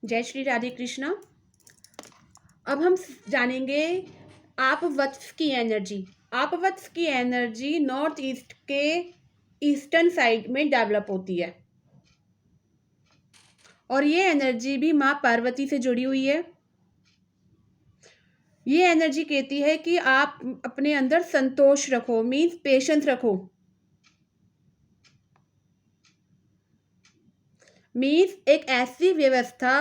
जय श्री राधे कृष्णा। अब हम जानेंगे आपवत्स की एनर्जी। आपवत्स की एनर्जी नॉर्थ ईस्ट के ईस्टर्न साइड में डेवलप होती है और ये एनर्जी भी माँ पार्वती से जुड़ी हुई है। ये एनर्जी कहती है कि आप अपने अंदर संतोष रखो, मीन्स पेशेंस रखो, मीन्स एक ऐसी व्यवस्था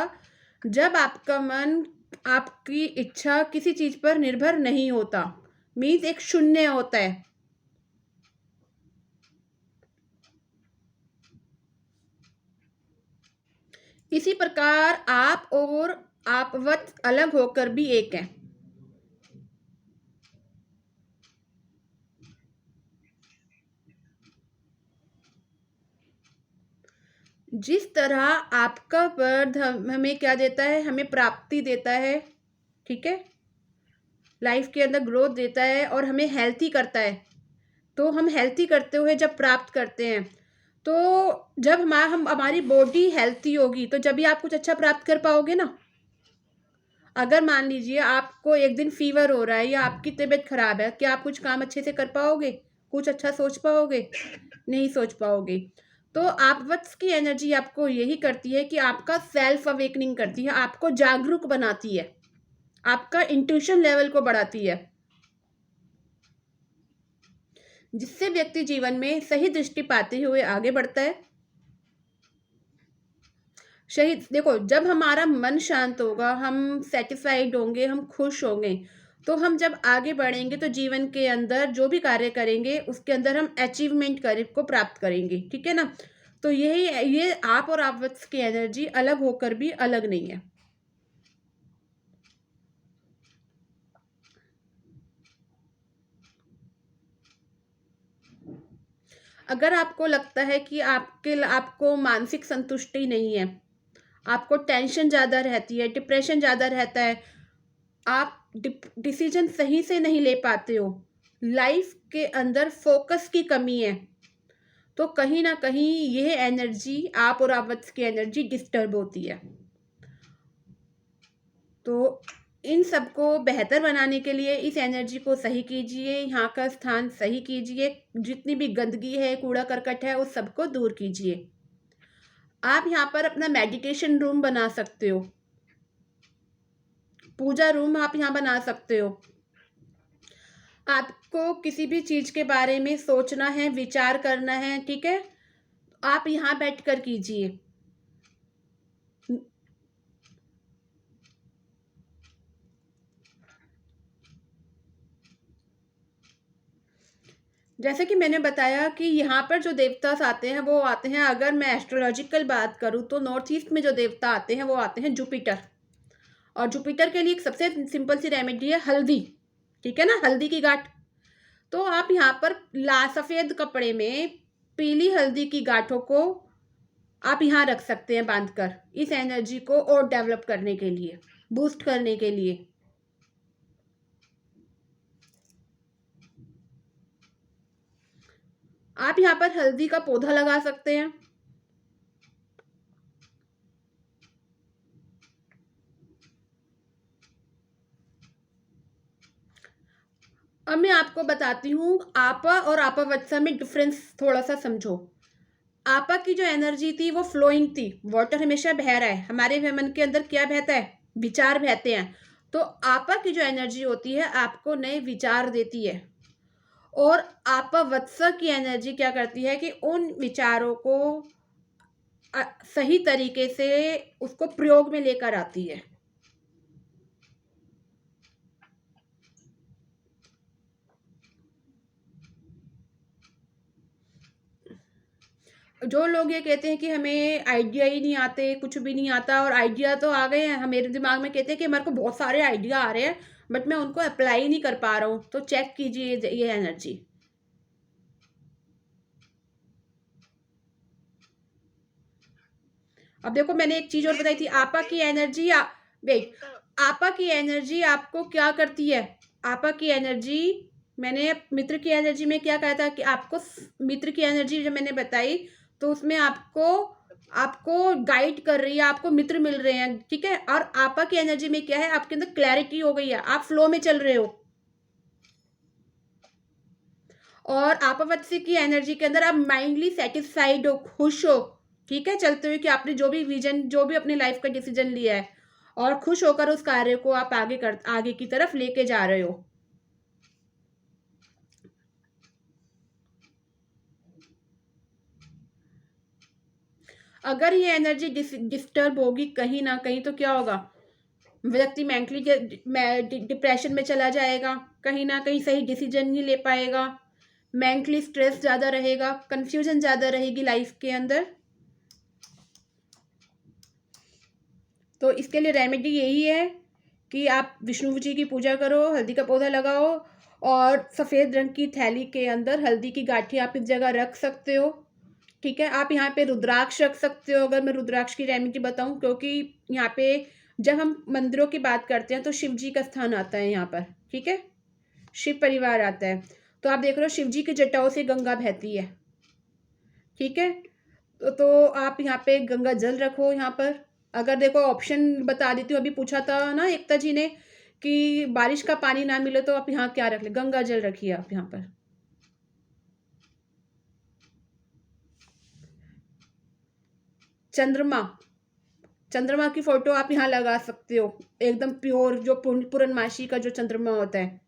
जब आपका मन आपकी इच्छा किसी चीज पर निर्भर नहीं होता, मीन्स एक शून्य होता है। इसी प्रकार आप और आपवत अलग होकर भी एक है। जिस तरह आपका बर्थ हमें क्या देता है, हमें प्राप्ति देता है, ठीक है, लाइफ के अंदर ग्रोथ देता है और हमें हेल्थी करता है। तो हम हेल्थी करते हुए जब प्राप्त करते हैं, तो जब हमारी बॉडी हेल्थी होगी तो जब भी आप कुछ अच्छा प्राप्त कर पाओगे ना। अगर मान लीजिए आपको एक दिन फीवर हो रहा है या आपकी तबीयत खराब है, क्या आप कुछ काम अच्छे से कर पाओगे? कुछ अच्छा सोच पाओगे? नहीं सोच पाओगे। तो आपवत्स की एनर्जी आपको यही करती है कि आपका सेल्फ अवेकनिंग करती है, आपको जागरूक बनाती है, आपका इंट्यूशन लेवल को बढ़ाती है, जिससे व्यक्ति जीवन में सही दृष्टि पाते हुए आगे बढ़ता है। सही देखो, जब हमारा मन शांत होगा, हम सेटिस्फाइड होंगे, हम खुश होंगे, तो हम जब आगे बढ़ेंगे तो जीवन के अंदर जो भी कार्य करेंगे उसके अंदर हम अचीवमेंट को प्राप्त करेंगे, ठीक है ना। तो यही ये आप और आपवत्स की एनर्जी अलग होकर भी अलग नहीं है। अगर आपको लगता है कि आपको मानसिक संतुष्टि नहीं है, आपको टेंशन ज़्यादा रहती है, डिप्रेशन ज़्यादा रहता है, आप डिसीजन सही से नहीं ले पाते हो, लाइफ के अंदर फोकस की कमी है, तो कहीं ना कहीं यह एनर्जी आप और आपवत्स की एनर्जी डिस्टर्ब होती है। तो इन सबको बेहतर बनाने के लिए इस एनर्जी को सही कीजिए, यहाँ का स्थान सही कीजिए, जितनी भी गंदगी है, कूड़ा करकट है, उस सबको दूर कीजिए। आप यहाँ पर अपना मेडिटेशन रूम बना सकते हो, पूजा रूम आप यहाँ बना सकते हो। आपको किसी भी चीज के बारे में सोचना है, विचार करना है, ठीक है, आप यहाँ बैठकर कीजिए। जैसे कि मैंने बताया कि यहाँ पर जो देवता आते हैं वो आते हैं, अगर मैं एस्ट्रोलॉजिकल बात करूँ तो नॉर्थ ईस्ट में जो देवता आते हैं वो आते हैं जुपिटर। और जुपिटर के लिए एक सबसे सिंपल सी रेमेडी है हल्दी, ठीक है ना, हल्दी की गांठ। तो आप यहाँ पर सफेद कपड़े में पीली हल्दी की गांठों को आप यहाँ रख सकते हैं बांधकर, इस एनर्जी को और डेवलप करने के लिए, बूस्ट करने के लिए। आप यहाँ पर हल्दी का पौधा लगा सकते हैं। अब मैं आपको बताती हूँ आपा और आपावत्सा में डिफरेंस थोड़ा सा समझो। आपा की जो एनर्जी थी वो फ्लोइंग थी, वाटर हमेशा बह रहा है, हमारे मन के अंदर क्या बहता है, विचार बहते हैं। तो आपा की जो एनर्जी होती है आपको नए विचार देती है, और आपावत्सा की एनर्जी क्या करती है कि उन विचारों को सही तरीके से उसको प्रयोग में लेकर आती है। जो लोग ये कहते हैं कि हमें आइडिया ही नहीं आते, कुछ भी नहीं आता, और आइडिया तो आ गए हैं मेरे दिमाग में, कहते हैं कि मेरे को बहुत सारे आइडिया आ रहे हैं बट मैं उनको अप्लाई नहीं कर पा रहा हूँ, तो चेक कीजिए ये एनर्जी। अब देखो, मैंने एक चीज और बताई थी, आपा की एनर्जी वेट, आपा की एनर्जी आपको क्या करती है? आपा की एनर्जी, मैंने मित्र की एनर्जी में क्या कहा था कि आपको, मित्र की एनर्जी जब मैंने बताई तो उसमें आपको आपको गाइड कर रही है, आपको मित्र मिल रहे हैं, ठीक है। और आपा की एनर्जी में क्या है, आपके अंदर क्लैरिटी हो गई है, आप फ्लो में चल रहे हो। और आपावत्सी की एनर्जी के अंदर आप माइंडली सेटिस्फाइड हो, खुश हो, ठीक है, चलते हुए कि आपने जो भी विजन, जो भी अपनी लाइफ का डिसीजन लिया है, और खुश होकर उस कार्य को आप आगे की तरफ लेके जा रहे हो। अगर ये एनर्जी डिस्टर्ब होगी कहीं ना कहीं तो क्या होगा, व्यक्ति मेंटली डिप्रेशन में चला जाएगा, कहीं ना कहीं सही डिसीजन नहीं ले पाएगा, मेंटली स्ट्रेस ज़्यादा रहेगा, कंफ्यूजन ज़्यादा रहेगी लाइफ के अंदर। तो इसके लिए रेमेडी यही है कि आप विष्णु जी की पूजा करो, हल्दी का पौधा लगाओ, और सफ़ेद रंग की थैली के अंदर हल्दी की गांठी आप इस जगह रख सकते हो, ठीक है। आप यहाँ पे रुद्राक्ष रख सकते हो, अगर मैं रुद्राक्ष की रेमेडी बताऊँ, क्योंकि यहाँ पे जब हम मंदिरों की बात करते हैं तो शिव जी का स्थान आता है यहाँ पर, ठीक है, शिव परिवार आता है। तो आप देख रहे हो शिव जी की जटाओं से गंगा बहती है, ठीक है। तो आप यहाँ पे गंगा जल रखो यहाँ पर। अगर देखो ऑप्शन बता देती हूँ, अभी पूछा था ना एकता जी ने कि बारिश का पानी ना मिले तो आप यहाँ क्या रख ले, गंगा जल रखिए आप यहाँ पर। चंद्रमा, चंद्रमा की फोटो आप यहाँ लगा सकते हो, एकदम प्योर जो पूर्णमासी का जो चंद्रमा होता है।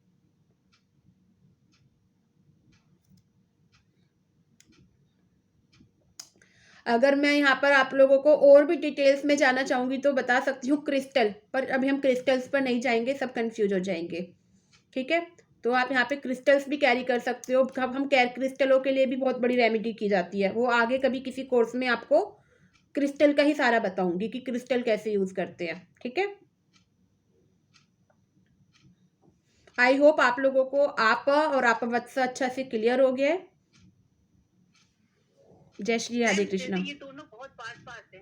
अगर मैं यहाँ पर आप लोगों को और भी डिटेल्स में जाना चाहूँगी तो बता सकती हूँ क्रिस्टल, पर अभी हम क्रिस्टल्स पर नहीं जाएंगे, सब कंफ्यूज हो जाएंगे, ठीक है। तो आप यहाँ पे क्रिस्टल्स भी कैरी कर सकते हो। अब हम क्रिस्टलों के लिए भी बहुत बड़ी रेमेडी की जाती है, वो आगे कभी किसी कोर्स में आपको क्रिस्टल का ही सारा बताऊंगी कि क्रिस्टल कैसे यूज करते हैं, ठीक है। आई होप आप लोगों को आपा और आपवत्सा अच्छा से क्लियर हो गया है। जय श्री राधे कृष्णा। ये दोनों बहुत पास पास है।